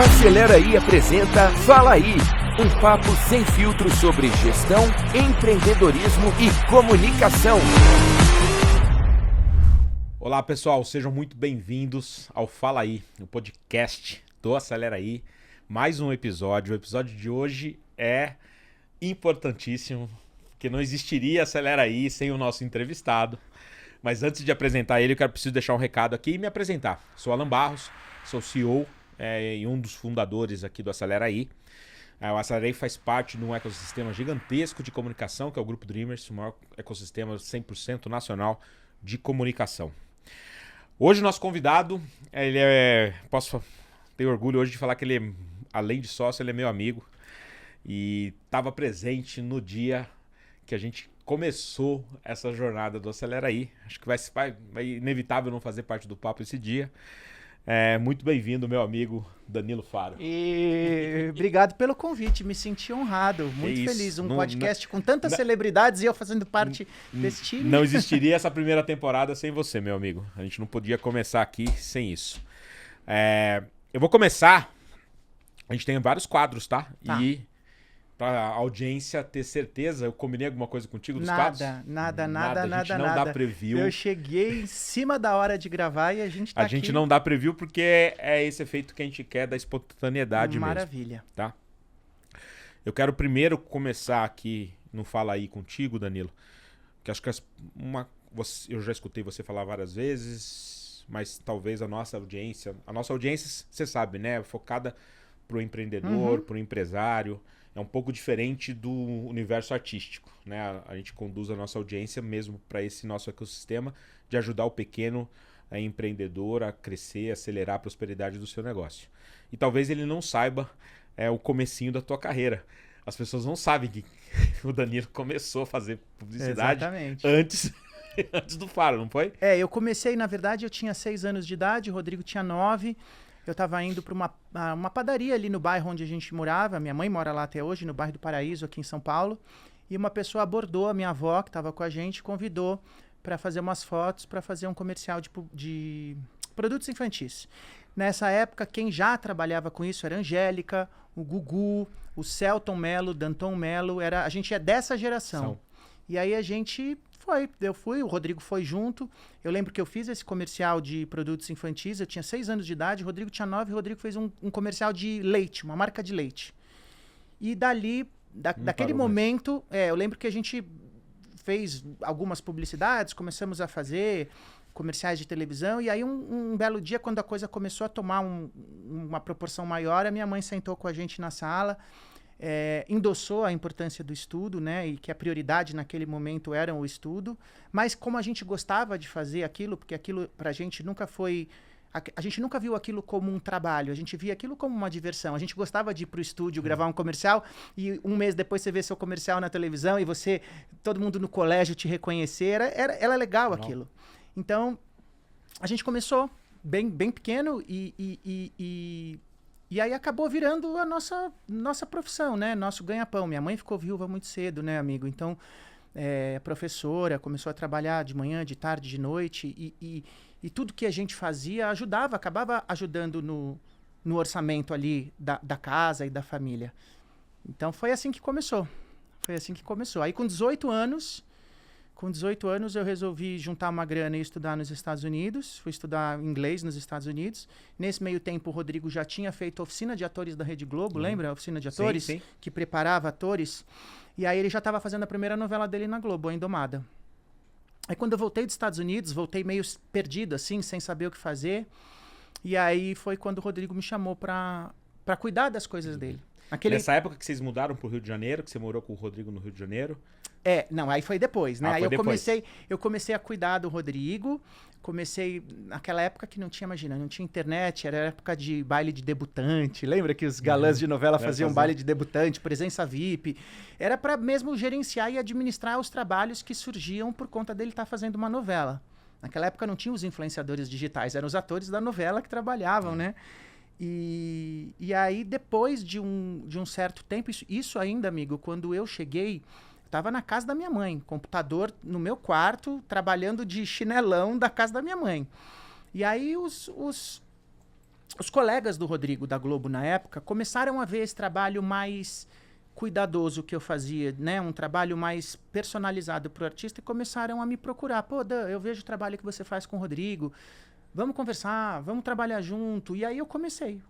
Acelera aí apresenta Fala Aí, um papo sem filtro sobre gestão, empreendedorismo e comunicação. Olá pessoal, sejam muito bem-vindos ao Fala Aí, o podcast do Acelera Aí. Mais um episódio. O episódio de hoje é importantíssimo, porque não existiria Acelera Aí sem o nosso entrevistado. Mas antes de apresentar ele, eu preciso deixar um recado aqui e me apresentar. Sou Alan Barros, sou CEO e um dos fundadores aqui do Acelera Aí. O Acelera Aí faz parte de um ecossistema gigantesco de comunicação, que é o Grupo Dreamers, o maior ecossistema 100% nacional de comunicação. Hoje o nosso convidado, posso ter orgulho hoje de falar que ele, além de sócio, ele é meu amigo. E estava presente no dia que a gente começou essa jornada do Acelera Aí. Acho que vai inevitável não fazer parte do papo esse dia. Muito bem-vindo, meu amigo Danilo Faro. Obrigado pelo convite, me senti honrado, muito feliz. Podcast com tantas celebridades e eu fazendo parte desse time. Não existiria essa primeira temporada sem você, meu amigo. A gente não podia começar aqui sem isso. Eu vou começar. A gente tem vários quadros, tá? E para a audiência ter certeza, eu combinei alguma coisa contigo dos quadros? Nada. A gente não dá preview. Eu cheguei em cima da hora de gravar e a gente tá aqui. A gente não dá preview porque é esse efeito que a gente quer da espontaneidade mesmo. Maravilha. Tá? Eu quero primeiro começar aqui no Fala Aí contigo, Danilo, que acho que eu já escutei você falar várias vezes, mas talvez a nossa audiência, você sabe, né, focada pro empreendedor, pro empresário. É um pouco diferente do universo artístico, né? A gente conduz a nossa audiência mesmo para esse nosso ecossistema de ajudar o pequeno empreendedor a crescer, acelerar a prosperidade do seu negócio. E talvez ele não saiba o comecinho da tua carreira. As pessoas não sabem que o Danilo começou a fazer publicidade antes do Faro, não foi? Eu comecei, na verdade, eu tinha 6 anos de idade, o Rodrigo tinha 9. Eu estava indo para uma padaria ali no bairro onde a gente morava. Minha mãe mora lá até hoje, no bairro do Paraíso, aqui em São Paulo. E uma pessoa abordou a minha avó, que estava com a gente, convidou para fazer umas fotos, para fazer um comercial de produtos infantis. Nessa época, quem já trabalhava com isso era a Angélica, o Gugu, o Celton Mello, Danton Mello. A gente é dessa geração. E aí a gente eu fui, o Rodrigo foi junto. Eu lembro que eu fiz esse comercial de produtos infantis, eu tinha 6 anos de idade, o Rodrigo tinha 9, o Rodrigo fez um comercial de leite, uma marca de leite. E dali, daquele momento, eu lembro que a gente fez algumas publicidades, começamos a fazer comerciais de televisão, e aí um belo dia, quando a coisa começou a tomar uma proporção maior, a minha mãe sentou com a gente na sala, endossou a importância do estudo, né, e que a prioridade naquele momento era o estudo, mas como a gente gostava de fazer aquilo, porque aquilo pra gente nunca foi... A gente nunca viu aquilo como um trabalho, a gente via aquilo como uma diversão. A gente gostava de ir pro estúdio, gravar um comercial, e um mês depois você vê seu comercial na televisão, e todo mundo no colégio te reconhecer, era legal aquilo. Então, a gente começou bem pequeno e aí acabou virando a nossa profissão, né? Nosso ganha-pão. Minha mãe ficou viúva muito cedo, né, amigo? Então, professora, começou a trabalhar de manhã, de tarde, de noite. E tudo que a gente fazia acabava ajudando no orçamento ali da casa e da família. Então, foi assim que começou. Aí, com 18 anos eu resolvi juntar uma grana e estudar nos Estados Unidos. Fui estudar inglês nos Estados Unidos. Nesse meio tempo, o Rodrigo já tinha feito a oficina de atores da Rede Globo, lembra? A oficina de atores? Sim. Que preparava atores. E aí ele já estava fazendo a primeira novela dele na Globo, a Indomada. Aí quando eu voltei dos Estados Unidos, voltei meio perdido, assim, sem saber o que fazer. E aí foi quando o Rodrigo me chamou para cuidar das coisas dele. Nessa época que vocês mudaram pro Rio de Janeiro, que você morou com o Rodrigo no Rio de Janeiro? Aí foi depois, né? Aí eu comecei a cuidar do Rodrigo, naquela época que não tinha internet, era época de baile de debutante, lembra que os galãs de novela faziam baile de debutante, presença VIP, era para mesmo gerenciar e administrar os trabalhos que surgiam por conta dele estar fazendo uma novela. Naquela época não tinha os influenciadores digitais, eram os atores da novela que trabalhavam, né? E aí, depois de um certo tempo, isso ainda, amigo, quando eu cheguei, estava na casa da minha mãe, computador no meu quarto, trabalhando de chinelão da casa da minha mãe. E aí os colegas do Rodrigo da Globo na época começaram a ver esse trabalho mais cuidadoso que eu fazia, né? Um trabalho mais personalizado para o artista e começaram a me procurar. Pô, Dan, eu vejo o trabalho que você faz com o Rodrigo, vamos conversar, vamos trabalhar junto. E aí eu comecei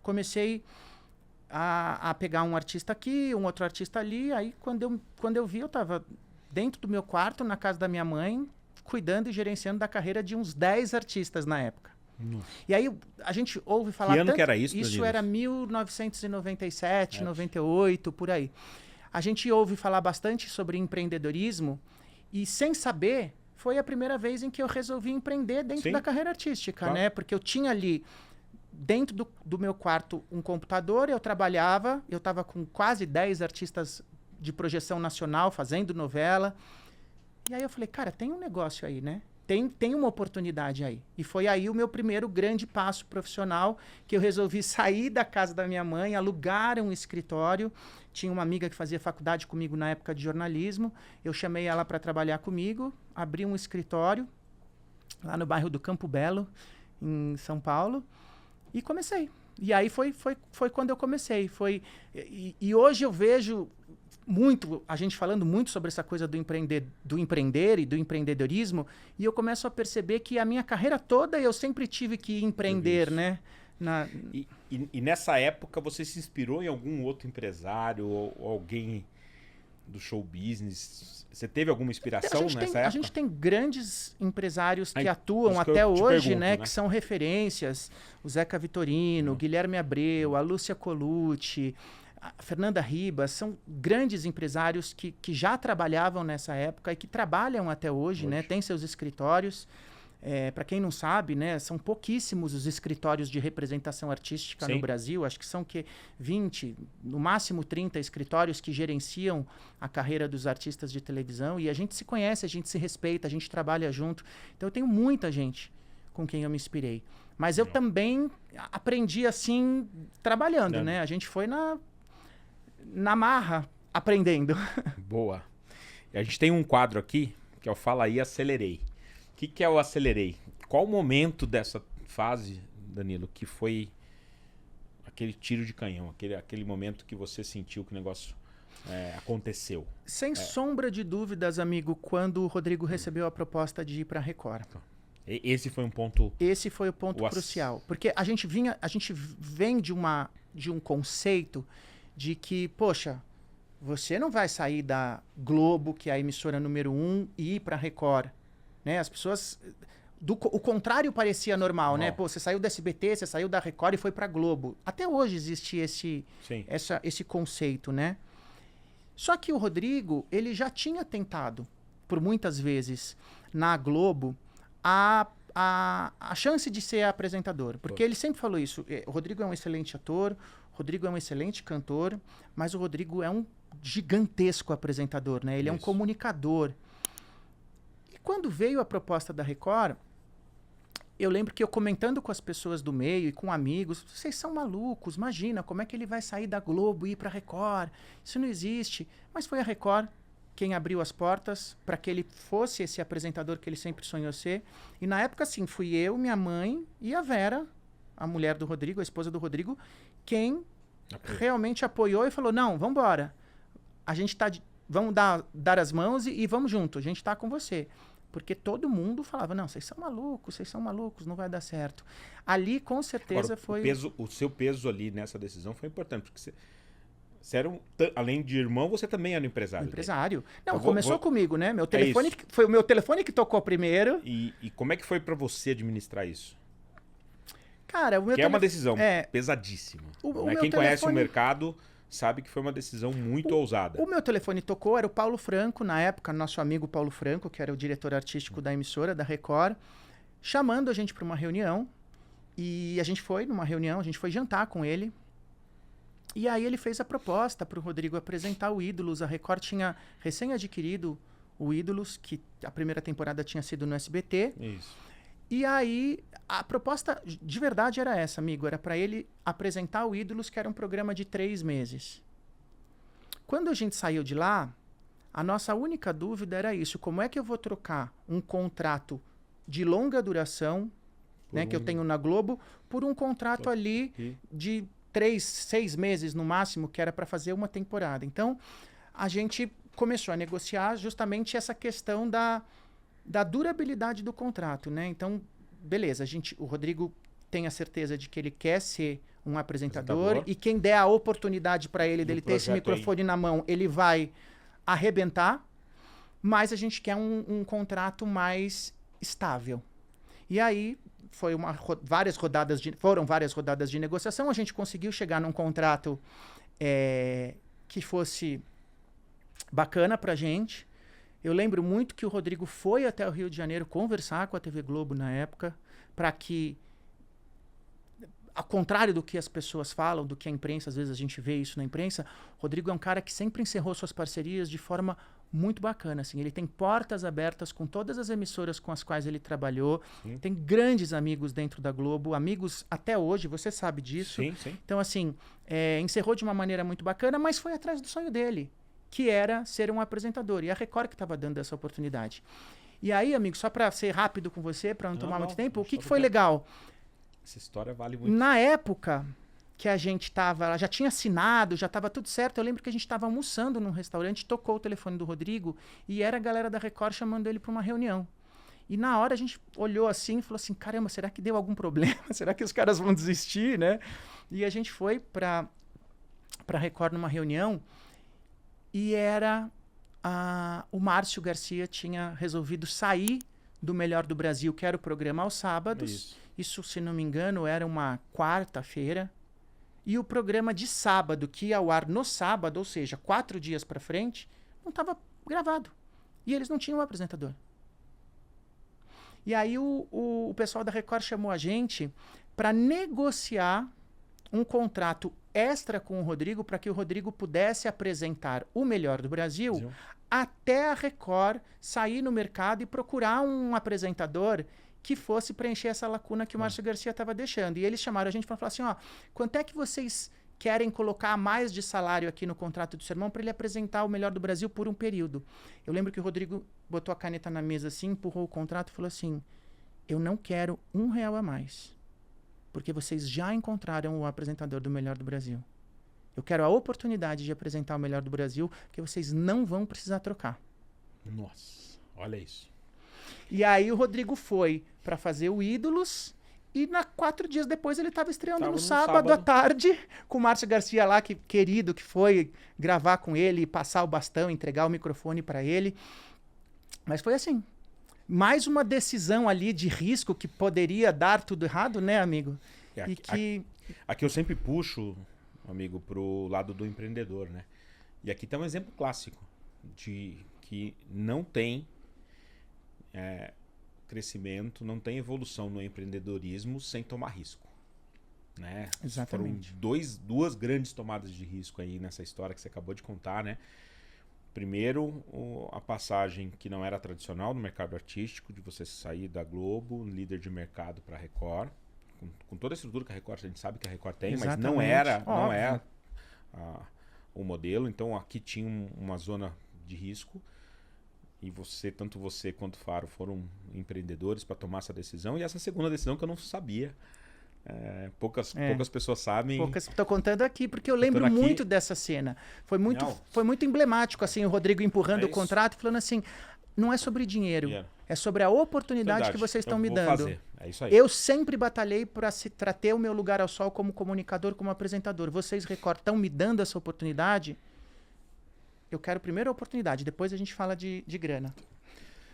a pegar um artista aqui, um outro artista ali. Aí quando eu vi, eu estava dentro do meu quarto, na casa da minha mãe, cuidando e gerenciando da carreira de uns 10 artistas na época. Nossa. E aí a gente ouve falar... Que ano que era isso, Isso Danilo? era 1997, 98, por aí. A gente ouve falar bastante sobre empreendedorismo e, sem saber, foi a primeira vez em que eu resolvi empreender dentro Sim. da carreira artística, Claro. né? Porque eu tinha ali, dentro do meu quarto, um computador, eu trabalhava, eu estava com quase 10 artistas de projeção nacional fazendo novela. E aí eu falei, cara, tem um negócio aí, né? Tem uma oportunidade aí. E foi aí o meu primeiro grande passo profissional, que eu resolvi sair da casa da minha mãe, alugar um escritório. Tinha uma amiga que fazia faculdade comigo na época de jornalismo. Eu chamei ela para trabalhar comigo, abri um escritório lá no bairro do Campo Belo, em São Paulo, e comecei. E aí foi quando eu comecei. E hoje eu vejo muito, a gente falando muito sobre essa coisa do empreender e do empreendedorismo, e eu começo a perceber que a minha carreira toda eu sempre tive que empreender, né? E nessa época você se inspirou em algum outro empresário ou alguém do show business? Você teve alguma inspiração nessa época? A gente tem grandes empresários que Aí, atuam isso que até eu te hoje, pergunto, né? né? Que são referências. O Zeca Vitorino, o Guilherme Abreu, a Lúcia Colucci, a Fernanda Ribas, são grandes empresários que já trabalhavam nessa época e que trabalham até hoje, né? Tem seus escritórios. Para quem não sabe, né, são pouquíssimos os escritórios de representação artística Sim. no Brasil. Acho que são 20, no máximo 30 escritórios que gerenciam a carreira dos artistas de televisão. E a gente se conhece, a gente se respeita, a gente trabalha junto. Então eu tenho muita gente com quem eu me inspirei. Mas eu também aprendi assim, trabalhando, né? A gente foi na marra, aprendendo. Boa. E a gente tem um quadro aqui, que é o Fala Aí, Acelerei. O que é o Acelerei? Qual o momento dessa fase, Danilo, que foi aquele tiro de canhão, aquele momento que você sentiu que o negócio aconteceu? Sem sombra de dúvidas, amigo, quando o Rodrigo recebeu a proposta de ir para a Record. Esse foi um ponto... Esse foi o ponto crucial. Porque a gente vem de um conceito de que, poxa, você não vai sair da Globo, que é a emissora número 1, e ir para a Record. Né? As pessoas... o contrário parecia normal, né? Pô, você saiu da SBT, você saiu da Record e foi pra Globo. Até hoje existe esse conceito, né? Só que o Rodrigo, ele já tinha tentado, por muitas vezes, na Globo, a chance de ser apresentador. Porque ele sempre falou isso. O Rodrigo é um excelente ator, o Rodrigo é um excelente cantor, mas o Rodrigo é um gigantesco apresentador, né? Ele é um comunicador. Quando veio a proposta da Record, eu lembro que eu comentando com as pessoas do meio e com amigos, vocês são malucos, imagina, como é que ele vai sair da Globo e ir para a Record? Isso não existe. Mas foi a Record quem abriu as portas para que ele fosse esse apresentador que ele sempre sonhou ser. E na época, assim, fui eu, minha mãe e a Vera, a mulher do Rodrigo, a esposa do Rodrigo, quem realmente apoiou e falou, não, vamos embora. A gente vamos dar as mãos e vamos junto, a gente está com você. Porque todo mundo falava, não, vocês são malucos, não vai dar certo. Ali, com certeza, foi... O seu peso ali nessa decisão foi importante, porque você era além de irmão, você também era empresário. Empresário. Não, começou comigo, né? Foi o meu telefone que tocou primeiro. E como é que foi para você administrar isso? Cara, o meu é uma decisão pesadíssima. Quem conhece o mercado... sabe que foi uma decisão muito ousada. O meu telefone tocou, era o Paulo Franco, na época, nosso amigo Paulo Franco, que era o diretor artístico da emissora, da Record, chamando a gente para uma reunião. E a gente foi numa reunião, a gente foi jantar com ele. E aí ele fez a proposta para o Rodrigo apresentar o Ídolos. A Record tinha recém-adquirido o Ídolos, que a primeira temporada tinha sido no SBT. Isso. E aí, a proposta de verdade era essa, amigo. Era para ele apresentar o Ídolos, que era um programa de 3 meses. Quando a gente saiu de lá, a nossa única dúvida era isso. Como é que eu vou trocar um contrato de longa duração né, que eu tenho na Globo, por um contrato ali de 3, 6 meses no máximo, que era para fazer uma temporada. Então, a gente começou a negociar justamente essa questão da durabilidade do contrato, né? Então, beleza, o Rodrigo tem a certeza de que ele quer ser um apresentador e quem der a oportunidade para ele dele ter esse microfone na mão, ele vai arrebentar, mas a gente quer um contrato mais estável. E aí foram várias rodadas de negociação, a gente conseguiu chegar num contrato que fosse bacana pra gente. Eu lembro muito que o Rodrigo foi até o Rio de Janeiro conversar com a TV Globo na época, para que, ao contrário do que as pessoas falam, do que a imprensa, às vezes a gente vê isso na imprensa, o Rodrigo é um cara que sempre encerrou suas parcerias de forma muito bacana, assim. Ele tem portas abertas com todas as emissoras com as quais ele trabalhou, tem grandes amigos dentro da Globo, amigos até hoje, você sabe disso. Sim, sim. Então, assim, encerrou de uma maneira muito bacana, mas foi atrás do sonho dele, que era ser um apresentador. E a Record que estava dando essa oportunidade. E aí, amigo, só para ser rápido com você, para não tomar muito tempo, o que foi legal? Essa história vale muito. Na época que a gente ela já tinha assinado, já estava tudo certo, eu lembro que a gente estava almoçando num restaurante, tocou o telefone do Rodrigo e era a galera da Record chamando ele para uma reunião. E na hora a gente olhou assim e falou assim, caramba, será que deu algum problema? Será que os caras vão desistir, né? E a gente foi para Record numa reunião e o Márcio Garcia tinha resolvido sair do Melhor do Brasil, que era o programa aos sábados. Isso, se não me engano, era uma quarta-feira. E o programa de sábado, que ia ao ar no sábado, ou seja, 4 dias para frente, não estava gravado. E eles não tinham um apresentador. E aí o pessoal da Record chamou a gente para negociar um contrato extra com o Rodrigo, para que o Rodrigo pudesse apresentar o Melhor do Brasil até a Record sair no mercado e procurar um apresentador que fosse preencher essa lacuna que o Márcio Garcia estava deixando. E eles chamaram a gente para falar assim, quanto é que vocês querem colocar mais de salário aqui no contrato do seu irmão para ele apresentar o Melhor do Brasil por um período? Eu lembro que o Rodrigo botou a caneta na mesa assim, empurrou o contrato e falou assim, eu não quero R$1 a mais, porque vocês já encontraram o apresentador do Melhor do Brasil. Eu quero a oportunidade de apresentar o Melhor do Brasil, porque vocês não vão precisar trocar. Nossa, olha isso. E aí o Rodrigo foi para fazer o Ídolos e 4 dias depois ele estava estreando no sábado à tarde com o Márcio Garcia lá, querido, que foi gravar com ele, passar o bastão, entregar o microfone para ele. Mas foi assim. Mais uma decisão ali de risco que poderia dar tudo errado, né, amigo? Aqui eu sempre puxo, amigo, pro lado do empreendedor, né? E aqui tá um exemplo clássico de que não tem crescimento, não tem evolução no empreendedorismo sem tomar risco, né? Exatamente. Foram duas grandes tomadas de risco aí nessa história que você acabou de contar, né? Primeiro, a passagem que não era tradicional no mercado artístico, de você sair da Globo, líder de mercado, para a Record, com toda a estrutura que a Record, a gente sabe que a Record tem, exatamente. Mas não é o modelo. Então aqui tinha uma zona de risco e tanto você quanto o Faro foram empreendedores para tomar essa decisão, e essa segunda decisão que eu não sabia. Poucas pessoas sabem. Estou contando aqui, porque eu lembro muito dessa cena. Foi muito emblemático, assim, o Rodrigo empurrando o contrato e falando assim, não é sobre dinheiro, é sobre a oportunidade que vocês estão me dando. É isso aí. Eu sempre batalhei para ter o meu lugar ao sol como comunicador, como apresentador. Vocês, Record, estão me dando essa oportunidade. Eu quero primeiro a oportunidade, depois a gente fala de grana.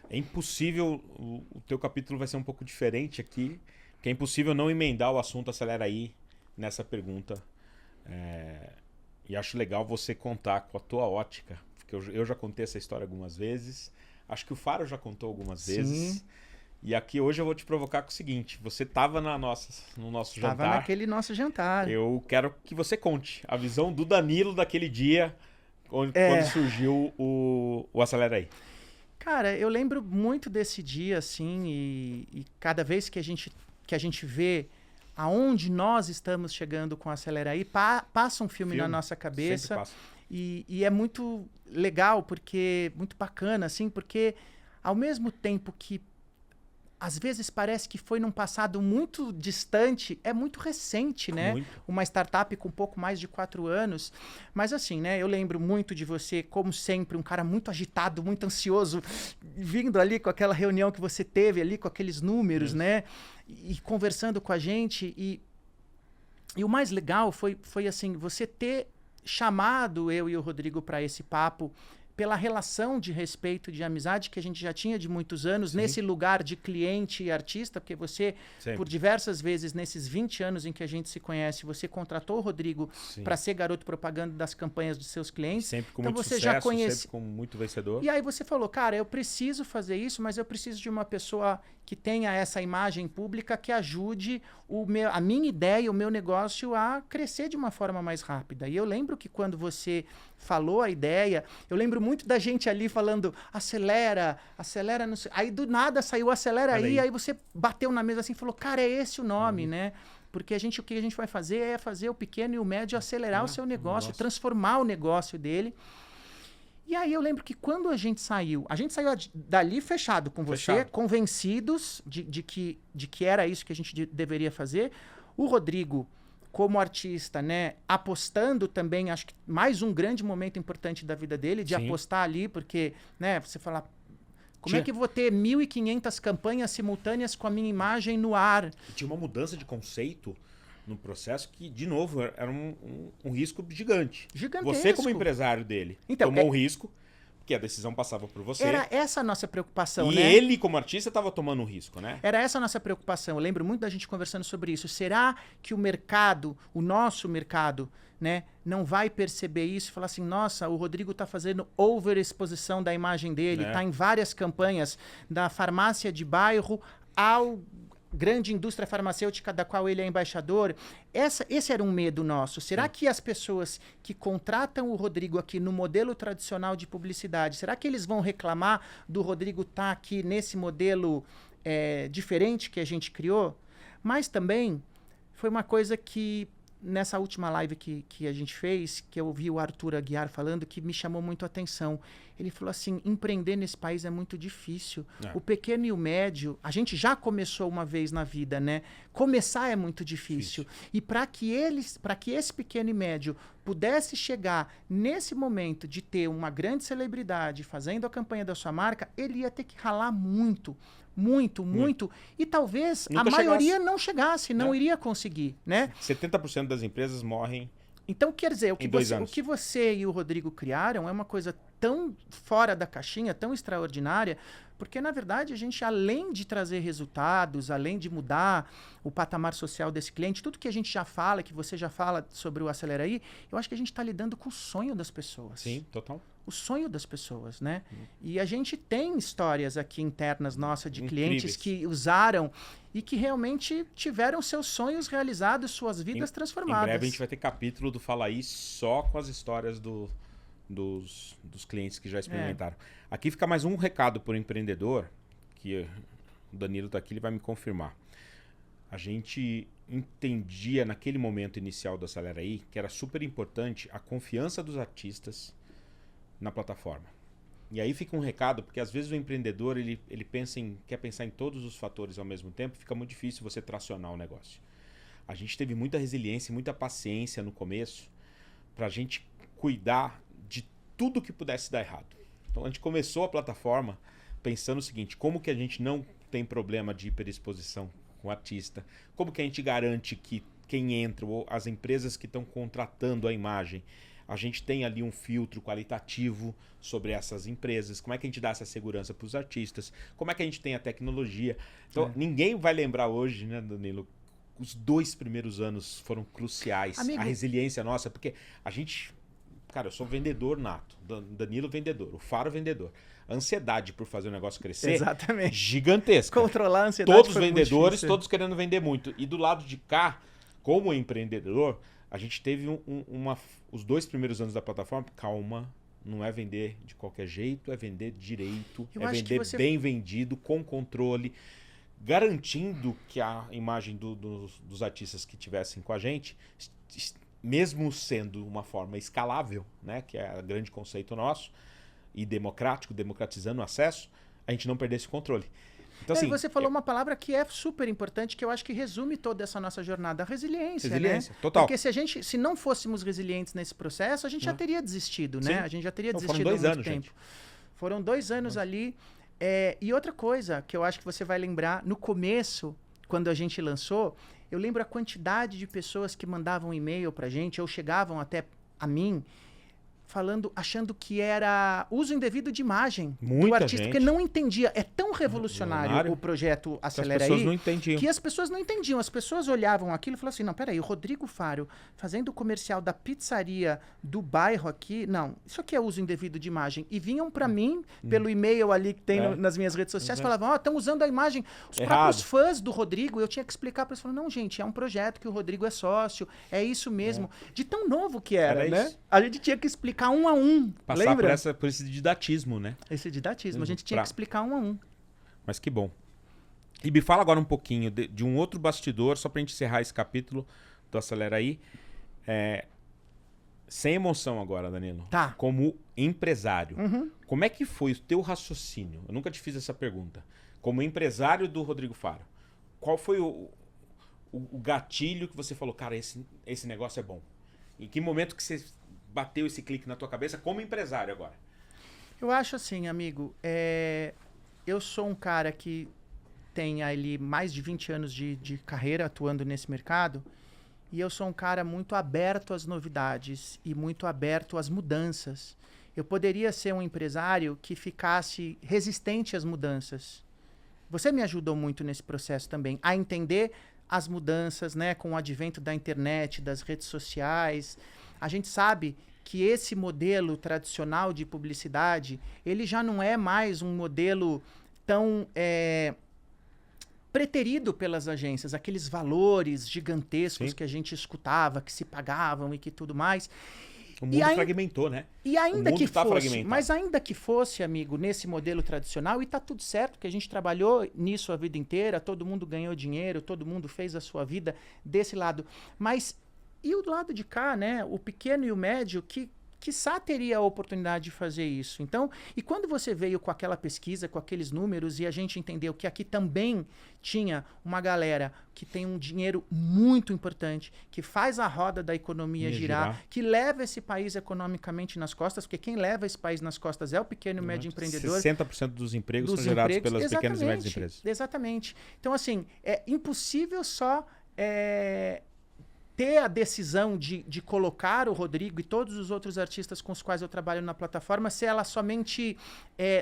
É impossível, o teu capítulo vai ser um pouco diferente aqui, que é impossível não emendar o assunto Acelera Aí nessa pergunta. E acho legal você contar com a tua ótica, porque eu já contei essa história algumas vezes, acho que o Faro já contou algumas vezes. E aqui hoje eu vou te provocar com o seguinte, você estava no nosso jantar. Estava naquele nosso jantar. Eu quero que você conte a visão do Danilo daquele dia, quando surgiu o Acelera Aí. Cara, eu lembro muito desse dia, assim, e cada vez que a gente vê aonde nós estamos chegando com o Acelera Aí, passa um filme na nossa cabeça. Sempre passa. E é muito legal, muito bacana, assim, porque ao mesmo tempo que às vezes parece que foi num passado muito distante, é muito recente, né? Muito. Uma startup com um pouco mais de 4 anos. Mas assim, né? Eu lembro muito de você, como sempre, um cara muito agitado, muito ansioso, vindo ali com aquela reunião que você teve ali, com aqueles números, né? E conversando com a gente. E o mais legal foi assim, você ter chamado eu e o Rodrigo para esse papo pela relação de respeito, de amizade que a gente já tinha de muitos anos, nesse lugar de cliente e artista, porque você, por diversas vezes, nesses 20 anos em que a gente se conhece, você contratou o Rodrigo para ser garoto propaganda das campanhas dos seus clientes. Sempre com então muito você sucesso, já conhece... sempre com muito vencedor. E aí você falou, cara, eu preciso fazer isso, mas eu preciso de uma pessoa que tenha essa imagem pública que ajude a minha ideia, o meu negócio a crescer de uma forma mais rápida. E eu lembro que quando você falou a ideia, eu lembro muito da gente ali falando, acelera, acelera. Não sei. Aí do nada saiu acelera aí você bateu na mesa assim e falou, cara, é esse o nome, né? Porque o que a gente vai fazer é fazer o pequeno e o médio acelerar o seu negócio, transformar o negócio dele. E aí eu lembro que quando a gente saiu dali fechado com você, convencidos de que era isso que a gente deveria fazer. O Rodrigo, como artista, né, apostando também, acho que mais um grande momento importante da vida dele, de apostar ali, porque, né, você fala, como é que eu vou ter 1.500 campanhas simultâneas com a minha imagem no ar? Tinha uma mudança de conceito no processo que, de novo, era um risco gigante. Gigantesco. Você, como empresário dele, tomou um risco, porque a decisão passava por você. Era essa a nossa preocupação, né? E ele, como artista, estava tomando um risco, né? Era essa a nossa preocupação. Eu lembro muito da gente conversando sobre isso. Será que o mercado, o nosso mercado, né, não vai perceber isso e falar assim, nossa, o Rodrigo está fazendo overexposição da imagem dele, está em várias campanhas, da farmácia de bairro ao grande indústria farmacêutica da qual ele é embaixador. Esse era um medo nosso. Será que as pessoas que contratam o Rodrigo aqui no modelo tradicional de publicidade, será que eles vão reclamar do Rodrigo estar aqui nesse modelo diferente que a gente criou? Mas também foi uma coisa que, nessa última live que a gente fez, que eu ouvi o Arthur Aguiar falando, que me chamou muito a atenção. Ele falou assim, empreender nesse país é muito difícil. O pequeno e o médio, a gente já começou uma vez na vida, né? Começar é muito difícil. E para que esse pequeno e médio pudesse chegar nesse momento de ter uma grande celebridade fazendo a campanha da sua marca, ele ia ter que ralar muito. E talvez nunca a maioria não chegasse, não iria conseguir, né? 70% das empresas morrem. Então, quer dizer, o que você e o Rodrigo criaram é uma coisa tão fora da caixinha, tão extraordinária, porque, na verdade, a gente, além de trazer resultados, além de mudar o patamar social desse cliente, tudo que a gente já fala, que você já fala sobre o Acelera aí, eu acho que a gente está lidando com o sonho das pessoas. Sim, total. O sonho das pessoas, né? E a gente tem histórias aqui internas nossas de clientes que usaram e que realmente tiveram seus sonhos realizados, suas vidas transformadas. Em breve a gente vai ter capítulo do Fala Aí só com as histórias dos clientes que já experimentaram. Aqui fica mais um recado para o empreendedor, que o Danilo está aqui, ele vai me confirmar. A gente entendia naquele momento inicial do Acelera Aí que era super importante a confiança dos artistas na plataforma. E aí fica um recado, porque às vezes o empreendedor ele quer pensar em todos os fatores ao mesmo tempo, fica muito difícil você tracionar o negócio. A gente teve muita resiliência e muita paciência no começo para a gente cuidar de tudo que pudesse dar errado. Então a gente começou a plataforma pensando o seguinte, como que a gente não tem problema de hiperexposição com o artista, como que a gente garante que quem entra, ou as empresas que estão contratando a imagem, a gente tem ali um filtro qualitativo sobre essas empresas, como é que a gente dá essa segurança para os artistas, como é que a gente tem a tecnologia. Então, ninguém vai lembrar hoje, né, Danilo, os 2 primeiros anos foram cruciais, a resiliência nossa, porque a gente, cara, eu sou vendedor nato, Danilo vendedor, o Faro vendedor. A ansiedade por fazer o negócio crescer, gigantesca. Controlar a ansiedade. Todos vendedores, todos querendo vender muito. E do lado de cá, como empreendedor, a gente teve os 2 primeiros anos da plataforma, calma, não é vender de qualquer jeito, é vender direito, é vender bem vendido, com controle, garantindo que a imagem dos artistas que estivessem com a gente, mesmo sendo uma forma escalável, né, que é o grande conceito nosso, e democrático, democratizando o acesso, a gente não perdesse o controle. Então, assim, e você falou uma palavra que é super importante, que eu acho que resume toda essa nossa jornada, a resiliência, resiliência, né? total. Porque se não fôssemos resilientes nesse processo, a gente já teria desistido, né? Sim. A gente já teria Não, desistido foram 2 há muito anos, tempo. gente. Foram 2 anos ali. E outra coisa que eu acho que você vai lembrar, no começo, quando a gente lançou, eu lembro a quantidade de pessoas que mandavam e-mail pra gente, ou chegavam até a mim, achando que era uso indevido de imagem do Muita artista, gente. porque não entendia. É tão revolucionário Revolucionário. o projeto Acelera As pessoas Aí, não entendiam. que as pessoas não entendiam. As pessoas olhavam aquilo e falavam assim, não, peraí, o Rodrigo Faro fazendo o comercial da pizzaria do bairro aqui, não, isso aqui é uso indevido de imagem. E vinham pra mim, pelo e-mail ali que tem nas minhas redes sociais, falavam, estão usando a imagem. Os próprios fãs do Rodrigo, eu tinha que explicar pra eles, falaram, não, gente, é um projeto que o Rodrigo é sócio, é isso mesmo. De tão novo que era, né? Isso. A gente tinha que explicar um a um. Passar Lembra? por esse didatismo, né? Esse didatismo. A gente tinha que explicar um a um. Mas que bom. E me fala agora um pouquinho de um outro bastidor, só pra gente encerrar esse capítulo do Acelera Aí. Sem emoção agora, Danilo. Tá. Como empresário. Como é que foi o teu raciocínio? Eu nunca te fiz essa pergunta. Como empresário do Rodrigo Faro, qual foi o gatilho que você falou, cara, esse negócio é bom? Em que momento que você bateu esse clique na tua cabeça como empresário agora? Eu acho assim, amigo, eu sou um cara que tem ali mais de 20 anos de carreira atuando nesse mercado e eu sou um cara muito aberto às novidades e muito aberto às mudanças. Eu poderia ser um empresário que ficasse resistente às mudanças. Você me ajudou muito nesse processo também, a entender as mudanças, né, com o advento da internet, das redes sociais. A gente sabe que esse modelo tradicional de publicidade, ele já não é mais um modelo tão preterido pelas agências, aqueles valores gigantescos que a gente escutava, que se pagavam e que tudo mais. O mundo fragmentou, né? E ainda que fosse, fragmentado. mas ainda que fosse, amigo, nesse modelo tradicional, e tá tudo certo, que a gente trabalhou nisso a vida inteira, todo mundo ganhou dinheiro, todo mundo fez a sua vida desse lado. Mas e o lado de cá, né? O pequeno e o médio, que quiçá teria a oportunidade de fazer isso. Então, e quando você veio com aquela pesquisa, com aqueles números, e a gente entendeu que aqui também tinha uma galera que tem um dinheiro muito importante, que faz a roda da economia girar, que leva esse país economicamente nas costas, porque quem leva esse país nas costas é o pequeno e médio empreendedor. 60% dos empregos são gerados pelas pequenas e médias empresas. Exatamente. Então, assim, é impossível só ter a decisão de colocar o Rodrigo e todos os outros artistas com os quais eu trabalho na plataforma se ela somente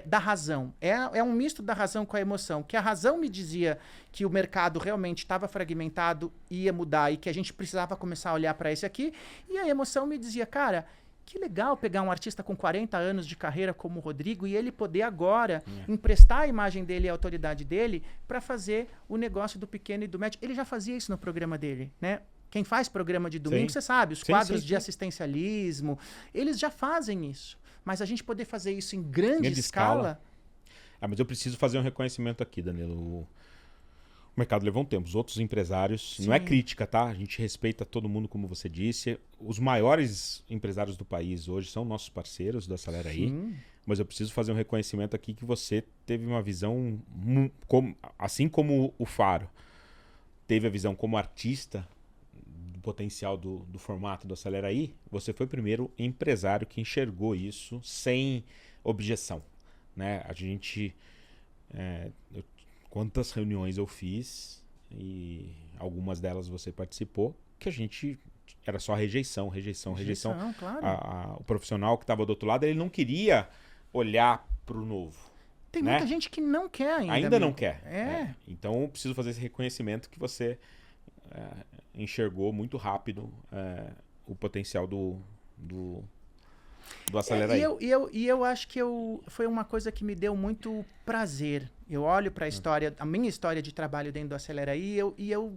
da razão. É um misto da razão com a emoção. Que a razão me dizia que o mercado realmente estava fragmentado, ia mudar e que a gente precisava começar a olhar para esse aqui. E a emoção me dizia, cara, que legal pegar um artista com 40 anos de carreira como o Rodrigo e ele poder agora emprestar a imagem dele e a autoridade dele para fazer o negócio do pequeno e do médio. Ele já fazia isso no programa dele, né? Quem faz programa de domingo, você sabe, os quadros de assistencialismo, eles já fazem isso. Mas a gente poder fazer isso em grande escala... mas eu preciso fazer um reconhecimento aqui, Danilo. O mercado levou um tempo. Os outros empresários... Não é crítica, tá? A gente respeita todo mundo, como você disse. Os maiores empresários do país hoje são nossos parceiros do Acelera Aí. Mas eu preciso fazer um reconhecimento aqui que você teve uma visão... Assim como o Faro teve a visão como artista... potencial do formato do Acelera Aí, você foi o primeiro empresário que enxergou isso sem objeção, né? A gente... quantas reuniões eu fiz, e algumas delas você participou, que a gente... Era só rejeição. Claro. O profissional que estava do outro lado, ele não queria olhar para o novo. Tem muita gente que não quer ainda. Ainda não quer. Então, eu preciso fazer esse reconhecimento que você... enxergou muito rápido o potencial do Acelera Aí. E eu acho que foi uma coisa que me deu muito prazer. Eu olho para a minha história de trabalho dentro do Acelera Aí, e eu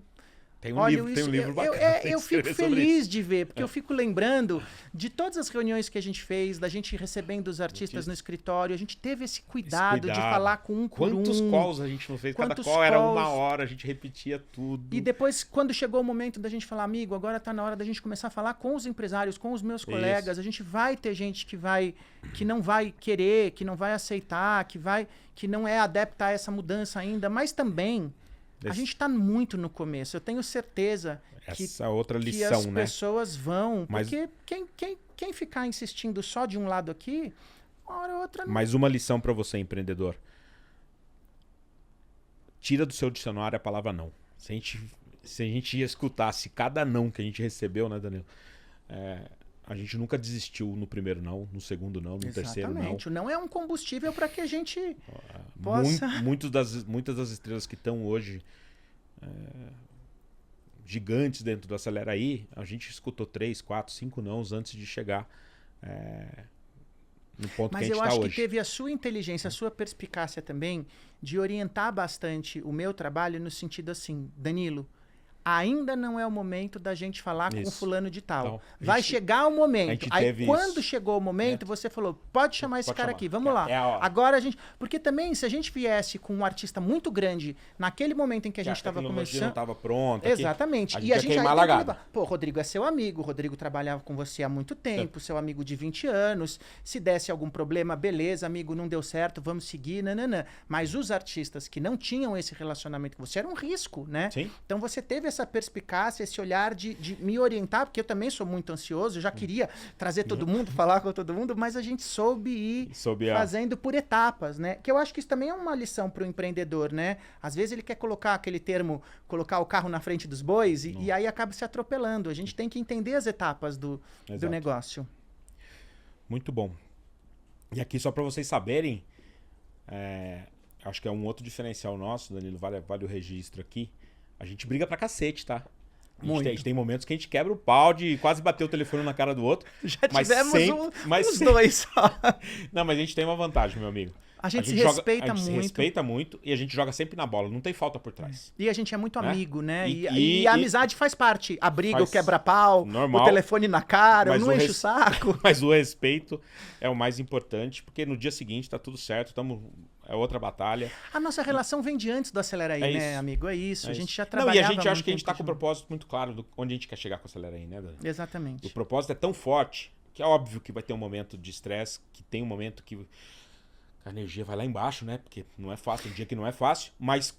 Tem um Olha, livro bacana. eu fico feliz de ver, porque eu fico lembrando de todas as reuniões que a gente fez, da gente recebendo os artistas no escritório, a gente teve esse cuidado de falar com um por um. Quantos calls a gente não fez? Cada call era 1 hora, a gente repetia tudo. E depois, quando chegou o momento da gente falar, amigo, agora tá na hora da gente começar a falar com os empresários, com os meus colegas, a gente vai ter gente que não vai querer, que não vai aceitar, que não é adepta a essa mudança ainda, mas também... A gente está muito no começo. Eu tenho certeza que as pessoas vão. Mas... Porque quem ficar insistindo só de um lado aqui, uma hora ou outra não. Mais uma lição para você, empreendedor. Tira do seu dicionário a palavra não. Se a gente escutasse cada não que a gente recebeu, né, Danilo? A gente nunca desistiu no primeiro não, no segundo não, no terceiro não. Exatamente. O não é um combustível para que a gente possa... Muitas das estrelas que estão hoje gigantes dentro do Acelera Aí, a gente escutou 3, 4, 5 nãos antes de chegar no ponto que a gente está hoje. Mas eu acho que teve a sua inteligência, a sua perspicácia também de orientar bastante o meu trabalho no sentido assim, Danilo, ainda não é o momento da gente falar com fulano de tal. Vai chegar o momento. Aí quando chegou o momento, você falou, pode chamar esse cara aqui, vamos lá. Agora a gente... Porque também, se a gente viesse com um artista muito grande, naquele momento em que a gente estava começando... não estava pronta. Exatamente. E a gente ia levar. Pô, Rodrigo é seu amigo, o Rodrigo trabalhava com você há muito tempo, seu amigo de 20 anos, se desse algum problema, beleza, amigo, não deu certo, vamos seguir, nananã. Mas os artistas que não tinham esse relacionamento com você, era um risco, né? Sim. Então você teve essa perspicácia, esse olhar de me orientar, porque eu também sou muito ansioso, eu já queria trazer todo mundo, falar com todo mundo, mas a gente soube ir fazendo por etapas, né? Que eu acho que isso também é uma lição para o empreendedor, né? Às vezes ele quer colocar aquele termo, colocar o carro na frente dos bois e aí acaba se atropelando. A gente tem que entender as etapas do negócio. Muito bom. E aqui, só para vocês saberem, acho que é um outro diferencial nosso, Danilo, vale o registro aqui. A gente briga pra cacete, tá? A gente tem momentos que a gente quebra o pau de quase bater o telefone na cara do outro. Já tivemos uns dois só. Não, mas a gente tem uma vantagem, meu amigo. A gente se respeita muito. A gente se respeita muito e a gente joga sempre na bola. Não tem falta por trás. E a gente é muito amigo, né? E a amizade faz parte. A briga, o quebra-pau, o telefone na cara, não enche o saco. Mas o respeito é o mais importante, porque no dia seguinte tá tudo certo, é outra batalha. A nossa relação vem de antes do Acelera Aí, né, amigo? É isso. A gente já trabalhava. E a gente acha que a gente tá com o propósito muito claro de onde a gente quer chegar com o Acelera Aí, né, Dani? Exatamente. O propósito é tão forte que é óbvio que vai ter um momento de estresse, que tem um momento que a energia vai lá embaixo, né? Porque não é fácil, tem dia que não é fácil, mas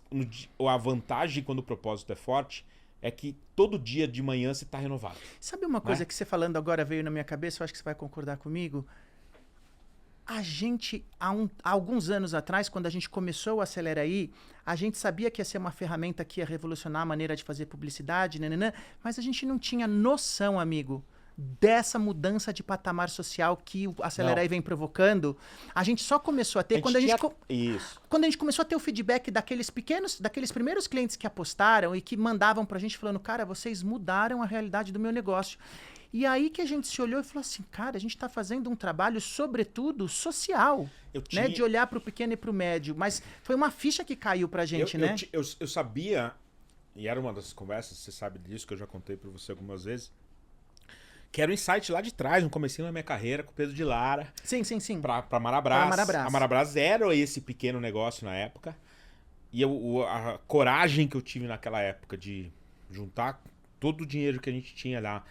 a vantagem quando o propósito é forte é que todo dia de manhã você tá renovado. Sabe uma coisa que você falando agora veio na minha cabeça, eu acho que você vai concordar comigo? A gente, há alguns anos atrás, quando a gente começou o Acelera Aí, a gente sabia que ia ser uma ferramenta que ia revolucionar a maneira de fazer publicidade, mas a gente não tinha noção, amigo, dessa mudança de patamar social que o Acelera Aí vem provocando. A gente só começou a ter quando a gente começou a ter o feedback daqueles primeiros clientes que apostaram e que mandavam pra gente falando, cara, vocês mudaram a realidade do meu negócio. E aí que a gente se olhou e falou assim, cara, a gente está fazendo um trabalho, sobretudo, social, né? De olhar para o pequeno e para o médio. Mas foi uma ficha que caiu para a gente, né? Eu sabia, e era uma das conversas, você sabe disso, que eu já contei para você algumas vezes, que era um insight lá de trás, no comecinho da minha carreira, com o Pedro de Lara. Sim. Para Marabras. A Marabras era esse pequeno negócio na época. E a coragem que eu tive naquela época de juntar todo o dinheiro que a gente tinha lá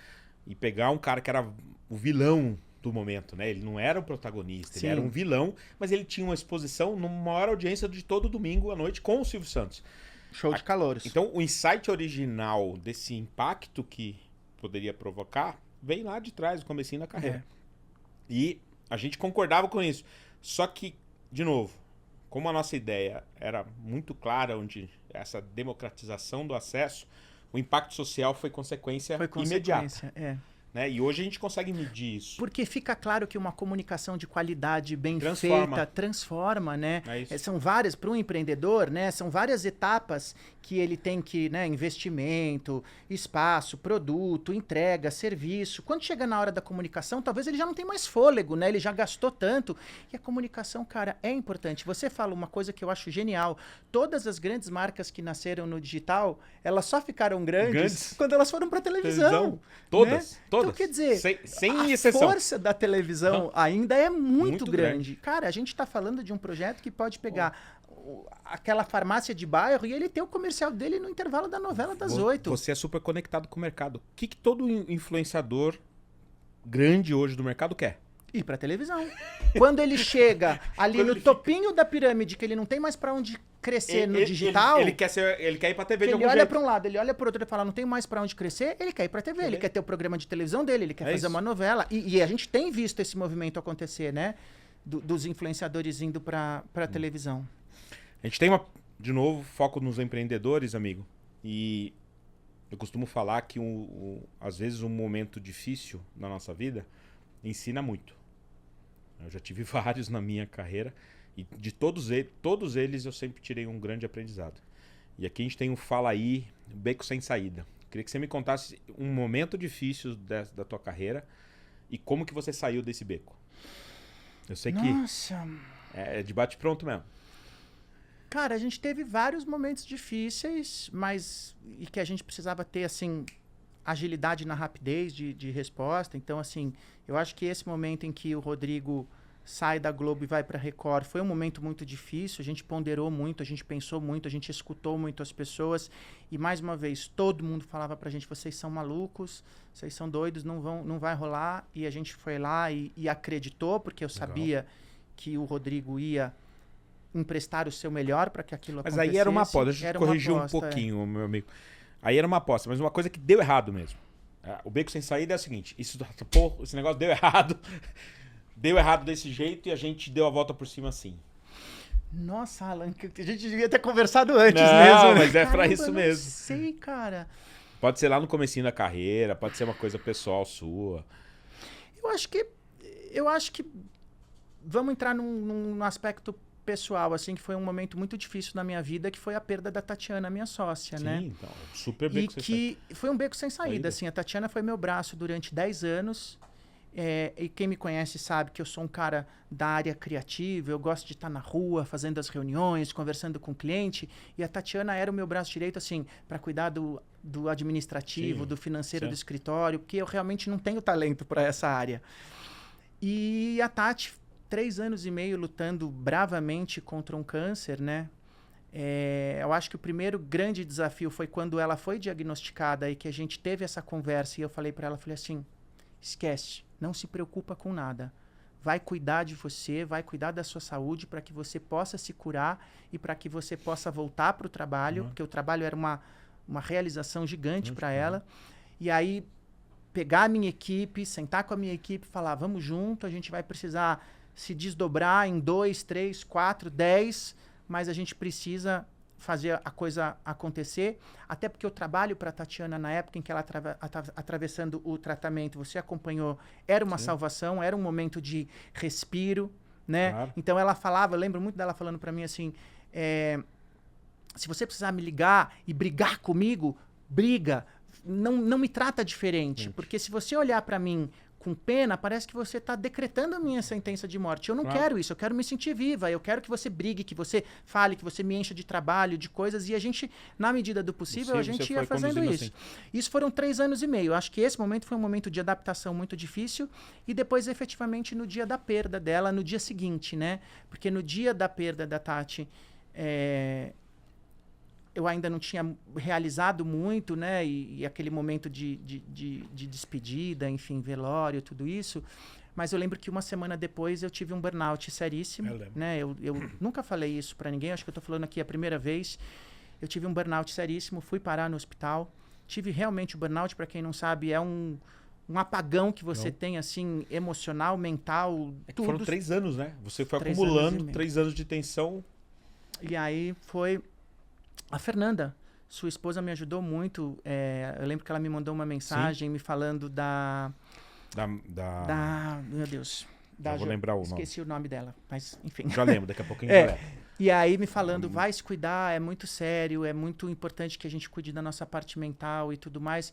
e pegar um cara que era o vilão do momento, né? Ele não era o protagonista, ele era um vilão, mas ele tinha uma exposição numa maior audiência de todo domingo à noite com o Silvio Santos. Show de calouros. Então, o insight original desse impacto que poderia provocar vem lá de trás, do comecinho da carreira. E a gente concordava com isso. Só que, de novo, como a nossa ideia era muito clara, onde essa democratização do acesso, o impacto social foi consequência imediata. né? E hoje a gente consegue medir isso. Porque fica claro que uma comunicação de qualidade bem Transforma. feita transforma, né? É isso. São várias, para um empreendedor, né? São várias etapas que ele tem que, né? Investimento, espaço, produto, entrega, serviço. Quando chega na hora da comunicação, talvez ele já não tenha mais fôlego, né? Ele já gastou tanto. E a comunicação, cara, é importante. Você fala uma coisa que eu acho genial. Todas as grandes marcas que nasceram no digital, elas só ficaram grandes quando elas foram para televisão. Todas, né? todas. Então, quer dizer, sem a exceção. força da televisão ainda é muito grande. Cara, a gente está falando de um projeto que pode pegar aquela farmácia de bairro e ele ter o comercial dele no intervalo da novela das 8. Você é super conectado com o mercado. O que todo influenciador grande hoje do mercado quer? Ir para televisão. Quando ele chega ali no topinho da pirâmide, que ele não tem mais para onde crescer no digital... Ele quer ir pra TV de algum Ele olha jeito. para um lado, ele olha para outro e fala, não tem mais para onde crescer, ele quer ir para TV, ele quer ter o programa de televisão dele, ele quer fazer isso. uma novela. E a gente tem visto esse movimento acontecer, né? Dos influenciadores indo para televisão. A gente tem, de novo, foco nos empreendedores, amigo. E eu costumo falar que, às vezes, um momento difícil na nossa vida ensina muito. Eu já tive vários na minha carreira. E de todos eles eu sempre tirei um grande aprendizado. E aqui a gente tem um Fala Aí, Beco Sem Saída. Queria que você me contasse um momento difícil da tua carreira e como que você saiu desse beco. Eu sei que é de bate-pronto mesmo. Cara, a gente teve vários momentos difíceis, e que a gente precisava ter, assim, agilidade na rapidez de resposta. Então, assim, eu acho que esse momento em que o Rodrigo sai da Globo e vai para Record foi um momento muito difícil. A gente ponderou muito, a gente pensou muito, a gente escutou muito as pessoas. E, mais uma vez, todo mundo falava pra gente, vocês são malucos, vocês são doidos, não vai rolar. E a gente foi lá e acreditou, porque eu sabia que o Rodrigo ia emprestar o seu melhor para que aquilo acontecesse. acontecesse. Mas aí era uma aposta, deixa eu te corrigir um pouquinho, meu amigo. Aí era uma aposta, mas uma coisa que deu errado mesmo. O Beco Sem Saída é o seguinte, esse negócio deu errado, deu errado desse jeito e a gente deu a volta por cima assim. Nossa, Alan, a gente devia ter conversado antes não, mesmo. Mas é pra isso mesmo. Não sei, cara. Pode ser lá no comecinho da carreira, pode ser uma coisa pessoal sua. Eu acho que vamos entrar num aspecto pessoal, assim, que foi um momento muito difícil na minha vida, que foi a perda da Tatiana, minha sócia, né? Sim, então, super beco sem saída. Foi um beco sem saída, assim. A Tatiana foi meu braço durante 10 anos. E quem me conhece sabe que eu sou um cara da área criativa, eu gosto de estar na rua, fazendo as reuniões, conversando com o cliente. E a Tatiana era o meu braço direito, assim, para cuidar do administrativo, do financeiro do escritório, porque eu realmente não tenho talento para essa área. E a Tati, 3 anos e meio lutando bravamente contra um câncer, né? Eu acho que o primeiro grande desafio foi quando ela foi diagnosticada e que a gente teve essa conversa e eu falei para ela, falei assim, esquece, não se preocupa com nada. Vai cuidar de você, vai cuidar da sua saúde para que você possa se curar e para que você possa voltar para o trabalho, porque o trabalho era uma realização gigante para ela. E aí, pegar a minha equipe, sentar com a minha equipe e falar, vamos junto, a gente vai precisar se desdobrar em 2, 3, 4, 10, mas a gente precisa fazer a coisa acontecer, até porque o trabalho para a Tatiana na época em que ela estava atravessando o tratamento, você acompanhou, era uma salvação, era um momento de respiro, né? Claro. Então ela falava, eu lembro muito dela falando para mim assim, se você precisar me ligar e brigar comigo, briga, não me trata diferente, porque se você olhar para mim com pena, parece que você está decretando a minha sentença de morte. Eu não quero isso, eu quero me sentir viva, eu quero que você brigue, que você fale, que você me encha de trabalho, de coisas, e a gente, na medida do possível, a gente ia fazendo isso. Assim. Isso foram 3 anos e meio. Eu acho que esse momento foi um momento de adaptação muito difícil, e depois, efetivamente, no dia da perda dela, no dia seguinte, né? Porque no dia da perda da Tati, eu ainda não tinha realizado muito, né? E aquele momento de despedida, enfim, velório, tudo isso. Mas eu lembro que uma semana depois eu tive um burnout seríssimo. Né? Eu nunca falei isso para ninguém, acho que eu tô falando aqui a primeira vez. Eu tive um burnout seríssimo, fui parar no hospital. Tive realmente o burnout, para quem não sabe, é um apagão que você tem, assim, emocional, mental, tudo. Foram 3 anos, né? Você foi acumulando 3 anos de tensão. E aí foi... A Fernanda Sua esposa me ajudou muito. Eu lembro que ela me mandou uma mensagem me falando meu Deus. Vou lembrar o nome. Esqueci o nome dela, mas enfim. Já lembro, daqui a pouquinho já lembro. E aí me falando, vai se cuidar, é muito sério, é muito importante que a gente cuide da nossa parte mental e tudo mais.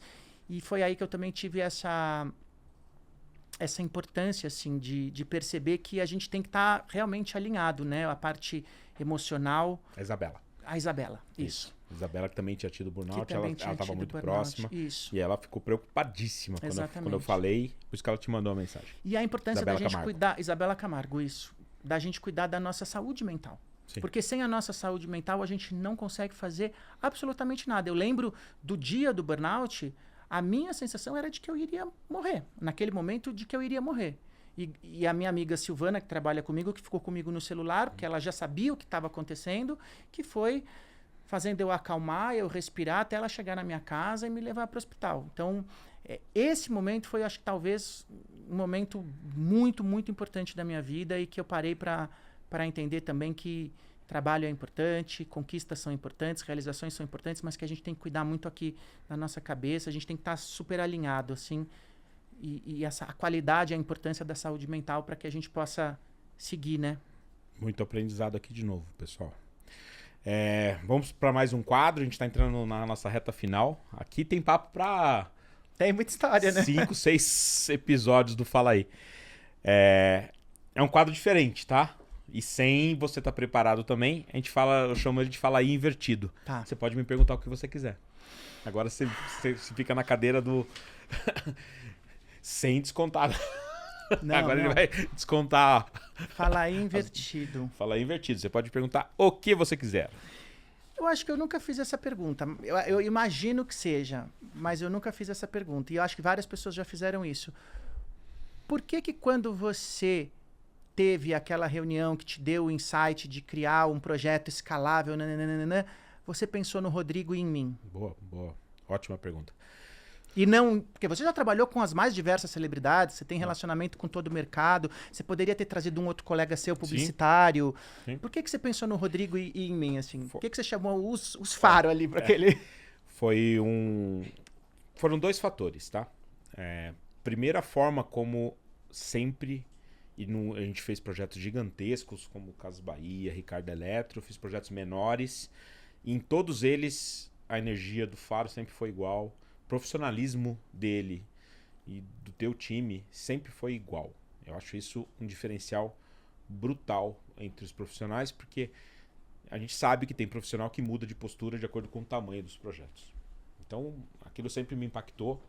E foi aí que eu também tive essa importância, assim, de perceber que a gente tem que estar realmente alinhado, né? A parte emocional. A Isabela, isso. Isabela, que também tinha tido burnout, ela estava muito próxima. Isso. E ela ficou preocupadíssima quando eu falei, por isso que ela te mandou a mensagem. E a importância Isabela da gente Camargo. cuidar, Isabela Camargo, isso, da gente cuidar da nossa saúde mental. Sim. Porque sem a nossa saúde mental, a gente não consegue fazer absolutamente nada. Eu lembro do dia do burnout, a minha sensação era de que eu iria morrer. Naquele momento, de que eu iria morrer. E a minha amiga Silvana, que trabalha comigo, que ficou comigo no celular, porque ela já sabia o que estava acontecendo, que foi fazendo eu acalmar, eu respirar, até ela chegar na minha casa e me levar para o hospital. Então, esse momento foi, acho que talvez, um momento muito, muito importante da minha vida e que eu parei para entender também que trabalho é importante, conquistas são importantes, realizações são importantes, mas que a gente tem que cuidar muito aqui da nossa cabeça, a gente tem que estar super alinhado, assim, e a qualidade e a importância da saúde mental para que a gente possa seguir, né? Muito aprendizado aqui de novo, pessoal. Vamos para mais um quadro, a gente está entrando na nossa reta final. Aqui tem papo para... Tem muita história, né? 5, 6 episódios do Fala Aí. É um quadro diferente, tá? E sem você estar preparado também, eu chamo ele de Fala Aí invertido. Tá. Você pode me perguntar o que você quiser. Agora você fica na cadeira do... sem descontar. Não, Agora não. ele vai descontar. Fala aí invertido. Fala aí invertido. Você pode perguntar o que você quiser. Eu acho que eu nunca fiz essa pergunta. Eu imagino que seja, mas eu nunca fiz essa pergunta. E eu acho que várias pessoas já fizeram isso. Por que quando você teve aquela reunião que te deu o insight de criar um projeto escalável, nananana, você pensou no Rodrigo e em mim? Boa. Ótima pergunta. E não... Porque você já trabalhou com as mais diversas celebridades, você tem relacionamento com todo o mercado, você poderia ter trazido um outro colega seu publicitário. Sim. Por que você pensou no Rodrigo e em mim, assim? Por que você chamou os Faro ali para aquele... Foram 2 fatores, tá? Primeira forma como sempre... a gente fez projetos gigantescos, como Casas Bahia, Ricardo Eletro, fiz projetos menores. E em todos eles, a energia do Faro sempre foi igual. O profissionalismo dele e do teu time sempre foi igual. Eu acho isso um diferencial brutal entre os profissionais, porque a gente sabe que tem profissional que muda de postura de acordo com o tamanho dos projetos. Então, aquilo sempre me impactou.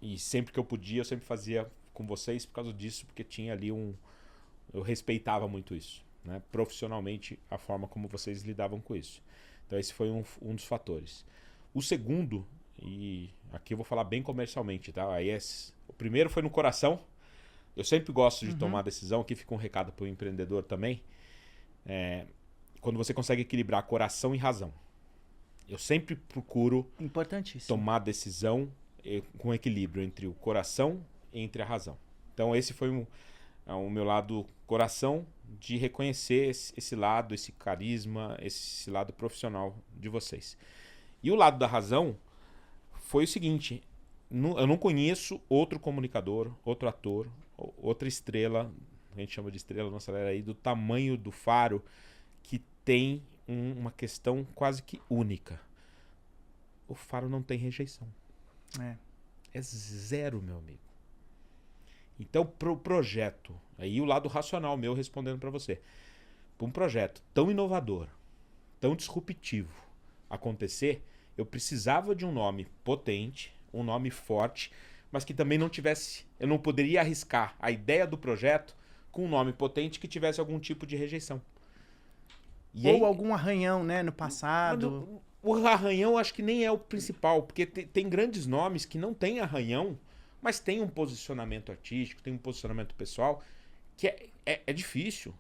E sempre que eu podia, eu sempre fazia com vocês por causa disso, porque tinha ali eu respeitava muito isso, né? Profissionalmente, a forma como vocês lidavam com isso. Então esse foi um dos fatores. O segundo, e aqui eu vou falar bem comercialmente, tá? O primeiro foi no coração. Eu sempre gosto de tomar decisão, aqui fica um recado para o empreendedor também. Quando você consegue equilibrar coração e razão. Eu sempre procuro tomar decisão com equilíbrio entre o coração entre a razão. Então esse foi o meu lado coração, de reconhecer esse lado, esse carisma, esse lado profissional de vocês. E o lado da razão foi o seguinte: eu não conheço outro comunicador, outro ator, outra estrela, a gente chama de estrela, nossa galera aí, do tamanho do Faro, que tem uma questão quase que única. O Faro não tem rejeição. É 0, meu amigo. Então, pro projeto, aí o lado racional meu respondendo para você, para um projeto tão inovador, tão disruptivo acontecer, eu precisava de um nome potente, um nome forte, mas que também não tivesse, eu não poderia arriscar a ideia do projeto com um nome potente que tivesse algum tipo de rejeição. Ou algum arranhão, né, no passado. O arranhão acho que nem é o principal, porque tem grandes nomes que não têm arranhão, mas tem um posicionamento artístico, tem um posicionamento pessoal, que é difícil.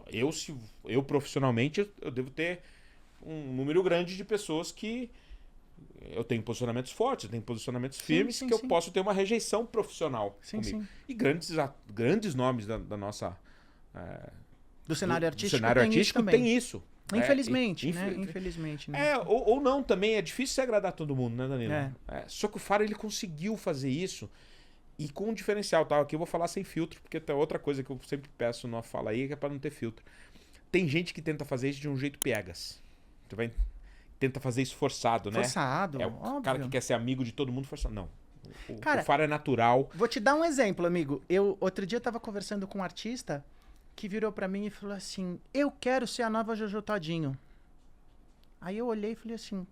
Eu profissionalmente, eu devo ter um número grande de pessoas que eu tenho posicionamentos fortes, eu tenho posicionamentos firmes, eu posso ter uma rejeição profissional comigo. Sim. E grandes nomes da nossa... do cenário artístico tem isso. Infelizmente, né? Infelizmente, né? Ou não também, é difícil você agradar todo mundo, né, Danilo? Só que o Faro, ele conseguiu fazer isso e com um diferencial, tá? Aqui eu vou falar sem filtro, porque tem outra coisa que eu sempre peço no Fala Aí, que é pra não ter filtro. Tem gente que tenta fazer isso de um jeito piegas. Tenta fazer isso forçado, né? Forçado, o óbvio. cara que quer ser amigo de todo mundo forçado. Não. Cara, o Faro é natural. Vou te dar um exemplo, amigo. Outro dia eu tava conversando com um artista que virou pra mim e falou assim: eu quero ser a nova Jojo Todinho. Aí eu olhei e falei assim: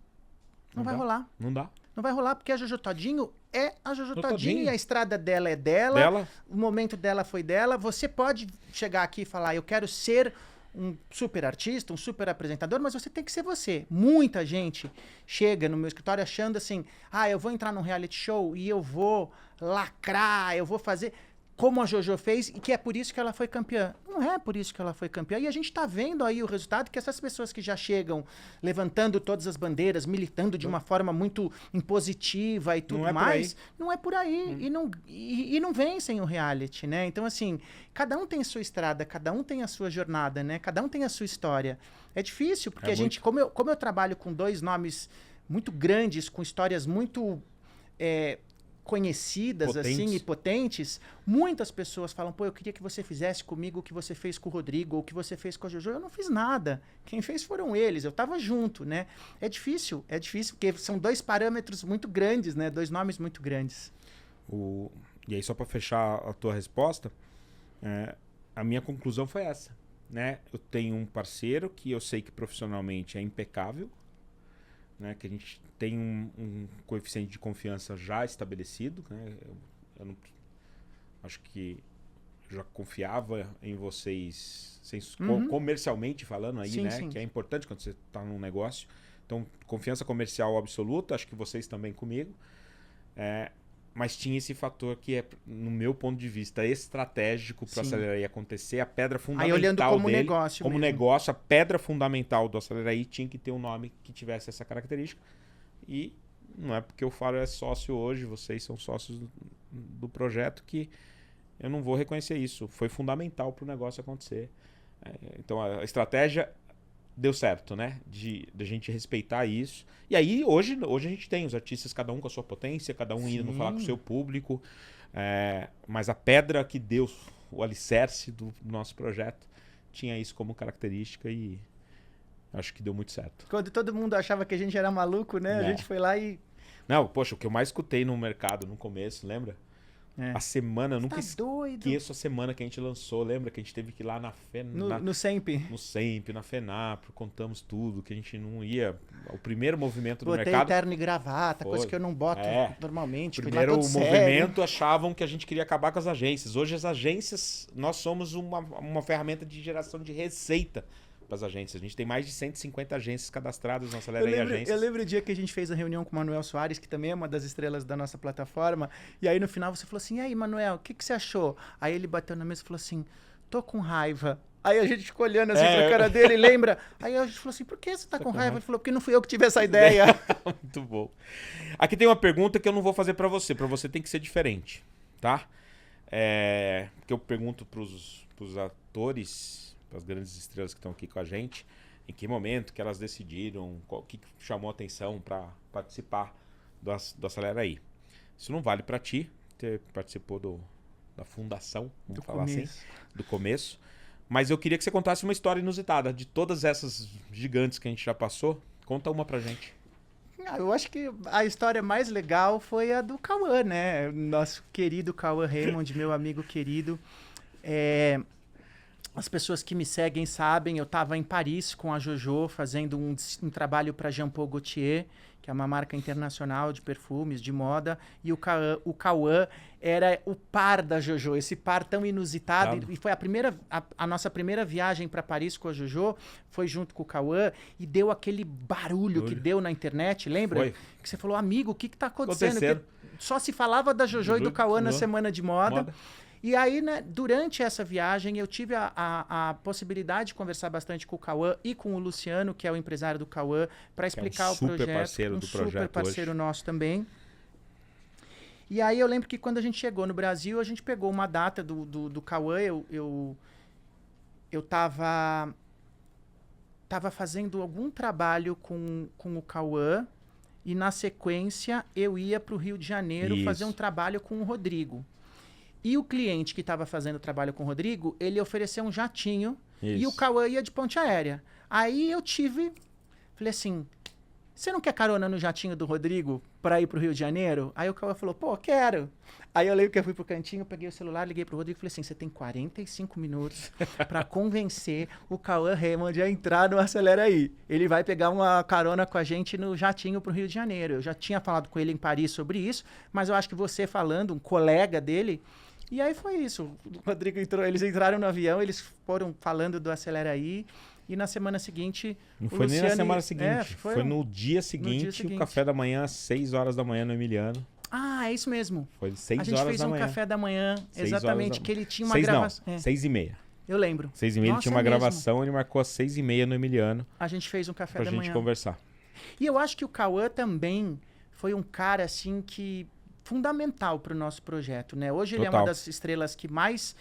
não vai rolar. Não dá. Não vai rolar, porque a Jojo Todinho é a Jojo Todinho e a estrada dela é dela. O momento dela foi dela. Você pode chegar aqui e falar: eu quero ser um super artista, um super apresentador, mas você tem que ser você. Muita gente chega no meu escritório achando assim: eu vou entrar num reality show e eu vou lacrar, eu vou fazer como a Jojo fez e que é por isso que ela foi campeã. Não é por isso que ela foi campeã. E a gente tá vendo aí o resultado, que essas pessoas que já chegam levantando todas as bandeiras, militando de uma forma muito impositiva e tudo mais, não é por aí. E não vencem o reality, né? Então, assim, cada um tem a sua estrada, cada um tem a sua jornada, né? Cada um tem a sua história. É difícil, porque a gente, como eu trabalho com dois nomes muito grandes, com histórias muito conhecidas assim e potentes, muitas pessoas falam: pô, eu queria que você fizesse comigo o que você fez com o Rodrigo ou o que você fez com a Jojo. Eu não fiz nada. Quem fez foram eles. Eu tava junto, né? É difícil, porque são dois parâmetros muito grandes, né? Dois nomes muito grandes. E aí, só para fechar a tua resposta, a minha conclusão foi essa, né? Eu tenho um parceiro que eu sei que profissionalmente é impecável, né? Que a gente tem um coeficiente de confiança já estabelecido, né? Eu não, acho que já confiava em vocês comercialmente falando aí, né? Sim. Que é importante quando você está num negócio. Então, confiança comercial absoluta, acho que vocês também comigo. Mas tinha esse fator que é, no meu ponto de vista, estratégico para o Aceleraí acontecer. A pedra fundamental aí, olhando como dele, negócio como mesmo. Negócio, a pedra fundamental do Aceleraí tinha que ter um nome que tivesse essa característica. E não é porque o Faro é sócio hoje, vocês são sócios do projeto, que eu não vou reconhecer isso. Foi fundamental para o negócio acontecer. Então, a estratégia deu certo, né? De a gente respeitar isso. E aí, hoje a gente tem os artistas, cada um com a sua potência, cada um indo falar com o seu público. Mas a pedra que deu o alicerce do nosso projeto tinha isso como característica e acho que deu muito certo. Quando todo mundo achava que a gente era maluco, né? A gente foi lá e... Não, poxa, o que eu mais escutei no mercado no começo, lembra? A semana, eu nunca esqueço a semana que a gente lançou. Lembra que a gente teve que ir lá na no SEMP. No SEMP, na FENAPRO, contamos tudo, que a gente não ia... O primeiro movimento do mercado... Botei terno e gravata, coisa que eu não boto normalmente. O primeiro movimento achavam que a gente queria acabar com as agências. Hoje as agências, nós somos uma ferramenta de geração de receita para as agências. A gente tem mais de 150 agências cadastradas na Aceleraí Agências. Eu lembro o dia que a gente fez a reunião com o Manuel Soares, que também é uma das estrelas da nossa plataforma, e aí no final você falou assim: e aí, Manuel, o que você achou? Aí ele bateu na mesa e falou assim: tô com raiva. Aí a gente ficou olhando assim pra cara dele, lembra? Aí a gente falou assim: por que você tá com raiva? Ele falou: porque não fui eu que tive essa ideia. Muito bom. Aqui tem uma pergunta que eu não vou fazer para você tem que ser diferente, tá? Porque eu pergunto pros atores, as grandes estrelas que estão aqui com a gente, em que momento que elas decidiram, o que chamou a atenção para participar do Aceleraí. Isso não vale para ti, você participou da fundação, vamos falar assim, do começo. Mas eu queria que você contasse uma história inusitada de todas essas gigantes que a gente já passou. Conta uma pra gente. Eu acho que a história mais legal foi a do Cauã, né? Nosso querido Cauã Raymond, meu amigo querido. As pessoas que me seguem sabem, eu estava em Paris com a Jojo fazendo um trabalho para Jean Paul Gaultier, que é uma marca internacional de perfumes, de moda, e o Cauã era o par da Jojo, esse par tão inusitado, e foi a nossa primeira viagem para Paris com a Jojo, foi junto com o Cauã, e deu aquele barulho que deu na internet, lembra? Foi. Que você falou: amigo, o que está acontecendo? Porque só se falava da Jojo e do Cauã na semana de moda. E aí, né, durante essa viagem, eu tive a possibilidade de conversar bastante com o Cauã e com o Luciano, que é o empresário do Cauã, para explicar o projeto. Parceiro do projeto super parceiro hoje. nosso também. E aí eu lembro que quando a gente chegou no Brasil, a gente pegou uma data do Cauã, eu tava estava fazendo algum trabalho com o Cauã e, na sequência, eu ia para o Rio de Janeiro fazer um trabalho com o Rodrigo. E o cliente que estava fazendo o trabalho com o Rodrigo, ele ofereceu um jatinho e o Cauã ia de ponte aérea. Aí eu falei assim, você não quer carona no jatinho do Rodrigo para ir pro Rio de Janeiro? Aí o Cauã falou, pô, quero. Aí eu lembro que eu fui pro cantinho, peguei o celular, liguei pro Rodrigo e falei assim, você tem 45 minutos para convencer o Cauã Raymond a entrar no Acelera Aí. Ele vai pegar uma carona com a gente no jatinho pro Rio de Janeiro. Eu já tinha falado com ele em Paris sobre isso, mas eu acho que você falando, um colega dele... E aí foi isso. O Rodrigo entrou, eles entraram no avião, eles foram falando do Acelera Aí. E na semana seguinte... Não foi nem na semana seguinte, foi no no dia seguinte, o café da manhã, às 6 horas da manhã no Emiliano. Ah, é isso mesmo. Foi 6 horas da manhã. A gente fez um café da manhã, exatamente, que ele tinha uma gravação. 6h30. Eu lembro. 6h30 ele tinha uma gravação, ele marcou às 6h30 no Emiliano. A gente fez um café da manhã. Pra gente conversar. E eu acho que o Cauã também foi um cara, assim, que... fundamental para o nosso projeto, né? Hoje ele é uma das estrelas que mais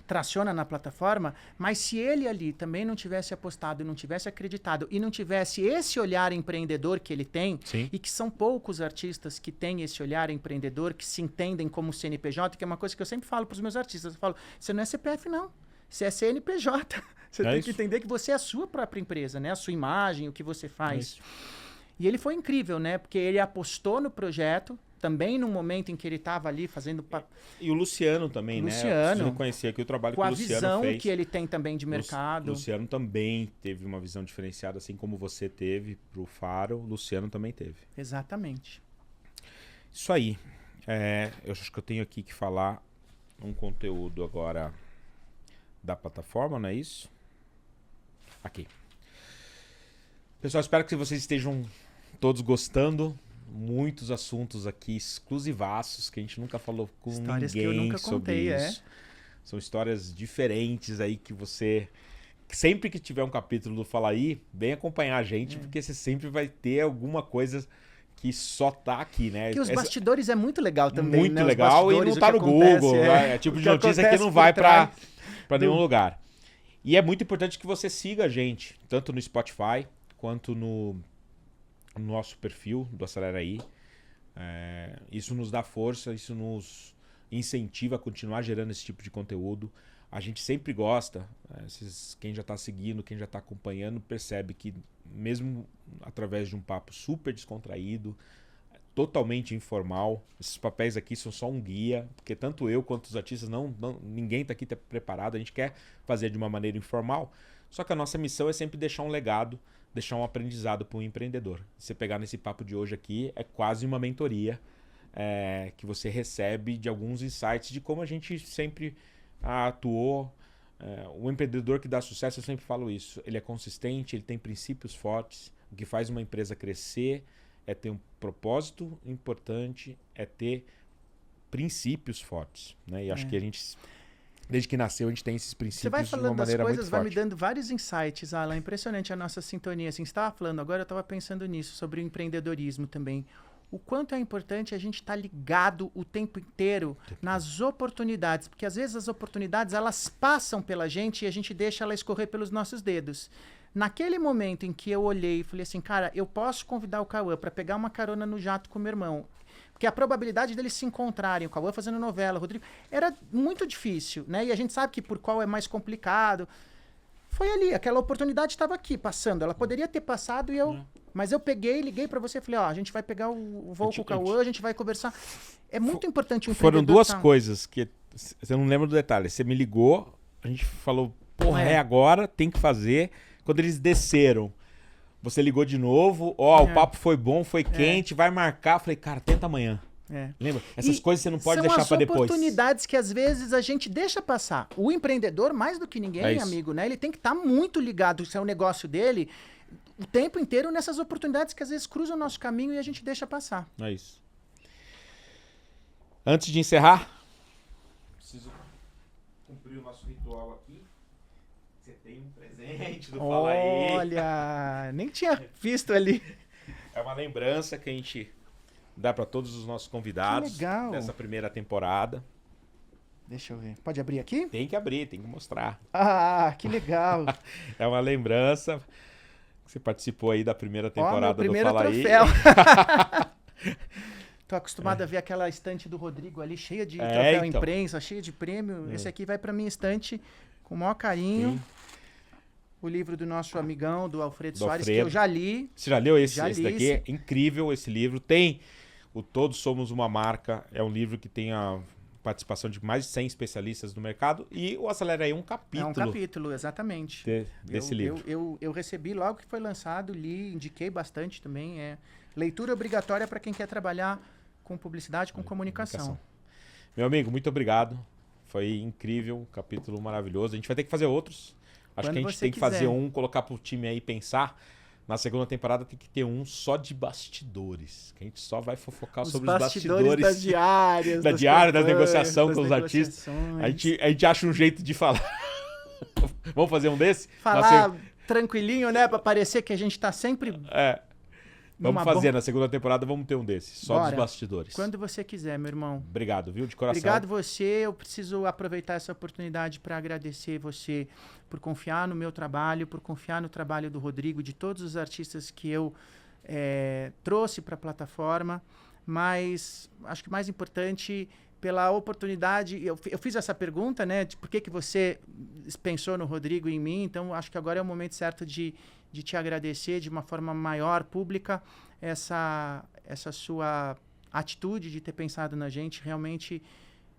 traciona na plataforma, mas se ele ali também não tivesse apostado, não tivesse acreditado e não tivesse esse olhar empreendedor que ele tem, Sim. E que são poucos artistas que têm esse olhar empreendedor, que se entendem como CNPJ, que é uma coisa que eu sempre falo para os meus artistas, eu falo, você não é CPF não, você é CNPJ, você tem que entender que você é a sua própria empresa, né? A sua imagem, o que você faz. E ele foi incrível, né? Porque ele apostou no projeto, também num momento em que ele estava ali fazendo... E o Luciano também, né? Luciano, eu conhecia aqui o trabalho que o Luciano fez. Com a visão que ele tem também de mercado. O Luciano também teve uma visão diferenciada, assim como você teve para o Faro, o Luciano também teve. Exatamente. Isso aí. Eu acho que eu tenho aqui que falar um conteúdo agora da plataforma, não é isso? Aqui. Pessoal, espero que vocês estejam todos gostando. Muitos assuntos aqui exclusivaços que a gente nunca falou com histórias ninguém que eu nunca sobre contei, isso. São histórias diferentes aí que você... Sempre que tiver um capítulo do Fala Aí, vem acompanhar a gente, porque você sempre vai ter alguma coisa que só tá aqui, né? Que os bastidores é muito legal também, muito né? legal e não tá no Google. É tipo de notícia que não vai pra nenhum lugar. E é muito importante que você siga a gente, tanto no Spotify quanto no nosso perfil do Acelera Aí. Isso nos dá força, isso nos incentiva a continuar gerando esse tipo de conteúdo. A gente sempre gosta, quem já está seguindo, quem já está acompanhando, percebe que mesmo através de um papo super descontraído, totalmente informal, esses papéis aqui são só um guia, porque tanto eu quanto os artistas, ninguém está aqui preparado, a gente quer fazer de uma maneira informal, só que a nossa missão é sempre deixar um legado, deixar um aprendizado para o empreendedor. Você pegar nesse papo de hoje aqui, é quase uma mentoria que você recebe de alguns insights de como a gente sempre atuou. O empreendedor que dá sucesso, eu sempre falo isso, ele é consistente, ele tem princípios fortes. O que faz uma empresa crescer é ter um propósito importante, é ter princípios fortes, né? E acho que a gente... Desde que nasceu, a gente tem esses princípios de uma maneira muito forte. Você vai falando das coisas, vai me dando vários insights, Alan. É impressionante a nossa sintonia. Assim, você estava falando agora, eu estava pensando nisso, sobre o empreendedorismo também. O quanto é importante a gente estar ligado o tempo inteiro nas oportunidades. Porque às vezes as oportunidades, elas passam pela gente e a gente deixa ela escorrer pelos nossos dedos. Naquele momento em que eu olhei e falei assim, cara, eu posso convidar o Cauã para pegar uma carona no jato com o meu irmão. Porque a probabilidade deles se encontrarem, o Cauã fazendo novela, o Rodrigo, era muito difícil, né? E a gente sabe que por qual é mais complicado. Foi ali, aquela oportunidade estava aqui, passando. Ela poderia ter passado e eu... Mas eu peguei, liguei para você e falei, a gente vai pegar o voo com o Cauã, a gente vai conversar. É muito importante o empreendedor. Foram duas coisas que... Você não lembra do detalhe. Você me ligou, a gente falou, porra, é agora, tem que fazer. Quando eles desceram, você ligou de novo, o papo foi bom, foi quente, vai marcar. Eu falei, cara, tenta amanhã. Lembra? Essas coisas você não pode deixar para depois. São oportunidades que às vezes a gente deixa passar. O empreendedor, mais do que ninguém, amigo, né? Ele tem que estar muito ligado, se é o negócio dele, o tempo inteiro nessas oportunidades que às vezes cruzam o nosso caminho e a gente deixa passar. É isso. Antes de encerrar, preciso cumprir o nosso ritual aqui. Você tem um presente do Fala Aí. Olha, nem tinha visto ali. É uma lembrança que a gente dá para todos os nossos convidados dessa primeira temporada. Deixa eu ver. Pode abrir aqui? Tem que abrir, tem que mostrar. Ah, que legal. É uma lembrança. Você participou aí da primeira temporada meu primeiro do Fala troféu. Aí. Tô acostumado a ver aquela estante do Rodrigo ali, cheia de troféu imprensa, cheia de prêmio. Esse aqui vai pra minha estante com o maior carinho. Sim. O livro do nosso amigão, do Alfredo Soares, Alfredo. que eu já li. Você já leu esse Já li daqui? esse. É incrível esse livro. Tem o Todos Somos Uma Marca. É um livro que tem a participação de mais de 100 especialistas no mercado. E o Acelera Aí é um capítulo. É um capítulo, exatamente. Desse livro. Eu recebi logo que foi lançado, li, indiquei bastante também. É leitura obrigatória para quem quer trabalhar com publicidade, com comunicação. Meu amigo, muito obrigado. Foi incrível, um capítulo maravilhoso. A gente vai ter que fazer outros. Acho que a gente tem que fazer um, colocar pro time aí pensar. Na segunda temporada tem que ter um só de bastidores. Que a gente só vai fofocar sobre os bastidores. Das diárias. Da diária, da negociação com os artistas. A gente acha um jeito de falar. Vamos fazer um desse? Falar tranquilinho, né? Pra parecer que a gente tá sempre... Vamos fazer, na segunda temporada vamos ter um desses, só dos bastidores. Quando você quiser, meu irmão. Obrigado, viu? De coração. Obrigado você. Eu preciso aproveitar essa oportunidade para agradecer você por confiar no meu trabalho, por confiar no trabalho do Rodrigo, de todos os artistas que eu trouxe para a plataforma. Mas acho que mais importante, pela oportunidade... Eu fiz essa pergunta, né? De por que você pensou no Rodrigo e em mim. Então, acho que agora é o momento certo de te agradecer de uma forma maior, pública, essa sua atitude de ter pensado na gente. Realmente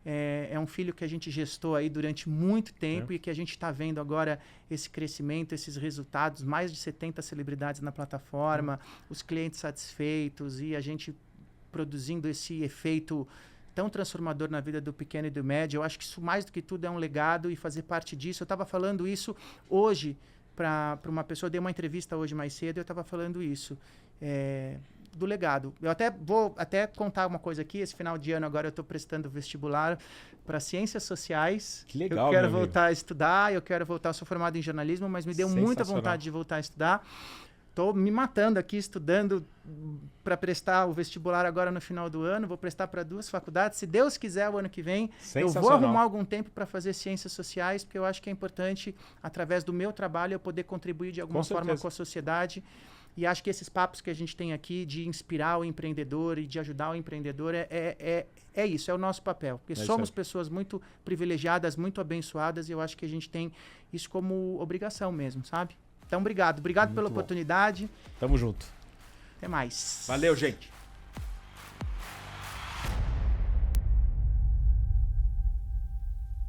é um filho que a gente gestou aí durante muito tempo e que a gente está vendo agora esse crescimento, esses resultados, mais de 70 celebridades na plataforma, os clientes satisfeitos e a gente produzindo esse efeito tão transformador na vida do pequeno e do médio. Eu acho que isso, mais do que tudo, é um legado e fazer parte disso. Eu estava falando isso hoje para uma pessoa, dei uma entrevista hoje mais cedo e eu estava falando isso, do legado. Eu vou contar uma coisa aqui, esse final de ano agora eu estou prestando vestibular para Ciências Sociais. Que legal, eu quero voltar a estudar, eu sou formado em jornalismo, mas me deu muita vontade de voltar a estudar. Estou me matando aqui, estudando para prestar o vestibular agora no final do ano. Vou prestar para 2 faculdades. Se Deus quiser, o ano que vem, eu vou arrumar algum tempo para fazer ciências sociais, porque eu acho que é importante, através do meu trabalho, eu poder contribuir de alguma forma com a sociedade. E acho que esses papos que a gente tem aqui de inspirar o empreendedor e de ajudar o empreendedor é isso, é o nosso papel. Porque somos pessoas muito privilegiadas, muito abençoadas, e eu acho que a gente tem isso como obrigação mesmo, sabe? Então, obrigado. Obrigado pela oportunidade. Tamo junto. Até mais. Valeu, gente.